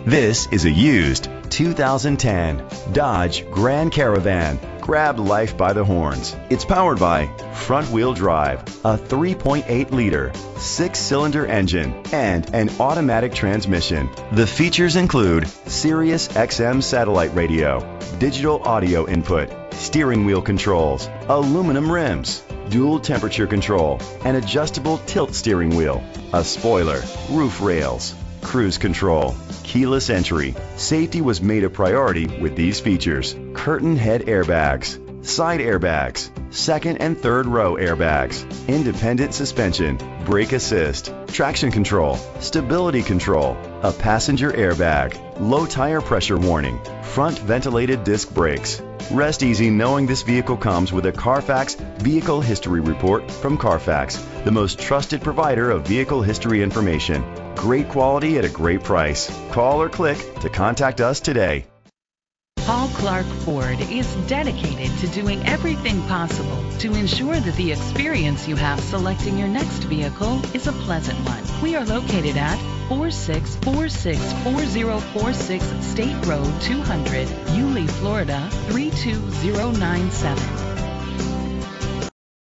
This is a used 2010 Dodge Grand Caravan. Grab life by the horns. It's powered by front-wheel drive, a 3.8-liter, 6-cylinder engine, and an automatic transmission. The features include Sirius XM satellite radio, digital audio input, steering wheel controls, aluminum rims, dual temperature control, an adjustable tilt steering wheel, a spoiler, roof rails, cruise control, keyless entry. Safety was made a priority with these features: curtain head airbags, side airbags, second and third row airbags, independent suspension, brake assist, traction control, stability control, a passenger airbag, low tire pressure warning, front ventilated disc brakes. Rest easy knowing this vehicle comes with a Carfax Vehicle History Report from Carfax, the most trusted provider of vehicle history information. Great quality at a great price. Call or click to contact us today. Paul Clark Ford is dedicated to doing everything possible to ensure that the experience you have selecting your next vehicle is a pleasant one. We are located at 46464046 State Road 200, Yulee, Florida 32097.